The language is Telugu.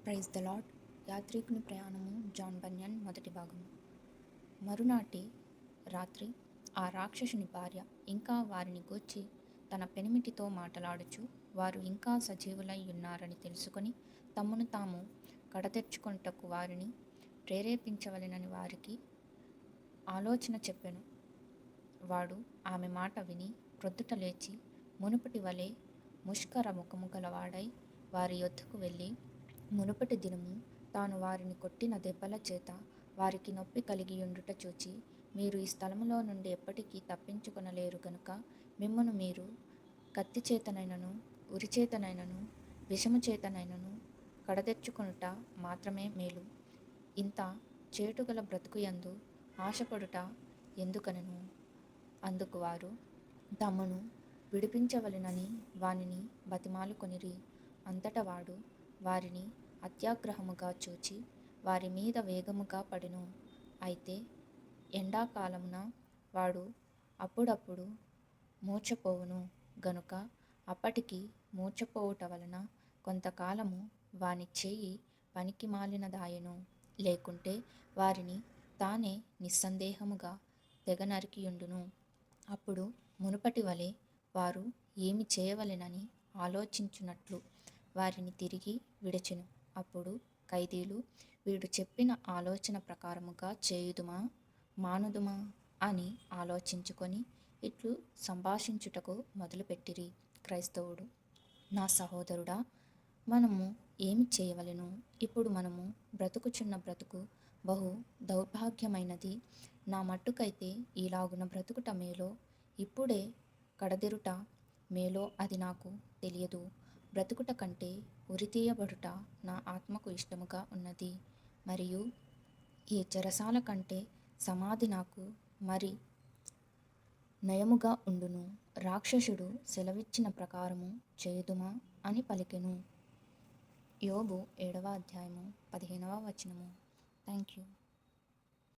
Praise the lord. యాత్రికుని ప్రయాణము జాన్ బన్యన్ మొదటి భాగము. మరునాటి రాత్రి ఆ రాక్షసుని భార్య ఇంకా వారిని గూర్చి తన పెనిమిటితో మాటలాడుచు వారు ఇంకా సజీవులై ఉన్నారని తెలుసుకొని తమను తాము కడతెచ్చుకొనుటకు వారిని ప్రేరేపించవలెనని వారికి ఆలోచన చెప్పెను. వాడు ఆమె మాట విని ప్రొద్దుట లేచి మునుపటి వలె ముష్కర ముఖము గలవాడై వారి యొద్దకు వెళ్ళి, మునుపటి దినము తాను వారిని కొట్టిన దెబ్బల చేత వారికి నొప్పి కలిగియుండుట చూచి, మీరు ఈ స్థలములో నుండి ఎప్పటికీ తప్పించుకొనలేరు గనుక మిమ్మును మీరు కత్తి చేతనైనను ఉరిచేతనైనను విషము చేతనైనను కడతెచ్చుకొనుట మాత్రమే మేలు. ఇంత చేటుగల బ్రతుకుయందు ఆశపడుట ఎందుకనెను? అందుకు వారు తమను విడిపించవలెనని వానిని బతిమాలుకొనిరి. అంతట వాడు వారిని అత్యాగ్రహముగా చూచి వారి మీద వేగముగా పడెను. అయితే ఎండాకాలమున వాడు అప్పుడప్పుడు మూర్ఛపోవును గనుక అప్పటికి మూర్ఛపోవుట వలన కొంతకాలము వాని చేయి పనికి మాలినదాయెను. లేకుంటే వారిని తానే నిస్సందేహముగా తెగ నరికియుండును. అప్పుడు మునుపటి వలె వారు ఏమి చేయవలెనని ఆలోచించునట్లు వారిని తిరిగి విడిచెను. అప్పుడు ఖైదీలు, వీడు చెప్పిన ఆలోచన ప్రకారముగా చేయుదుమా మానుదుమా అని ఆలోచించుకొని ఇట్లు సంభాషించుటకు మొదలుపెట్టిరి. క్రైస్తవుడు: నా సహోదరుడా, మనము ఏమి చేయవలెను? ఇప్పుడు మనము బ్రతుకుచున్న బ్రతుకు బహు దౌర్భాగ్యమైనది. నా మట్టుకైతే ఈలాగున బ్రతుకుట మేలో, ఇప్పుడే కడదెరుట మేలో అది నాకు తెలియదు. బ్రతుకుట కంటే ఉరితీయబడుట నా ఆత్మకు ఇష్టముగా ఉన్నది. మరియు ఈ చెరసాల కంటే సమాధి నాకు మరి నయముగా ఉండును. రాక్షసుడు సెలవిచ్చిన ప్రకారము చేయుదుమా అని పలికెను. యోబు 7వ అధ్యాయము 15వ వచనము. Thank you.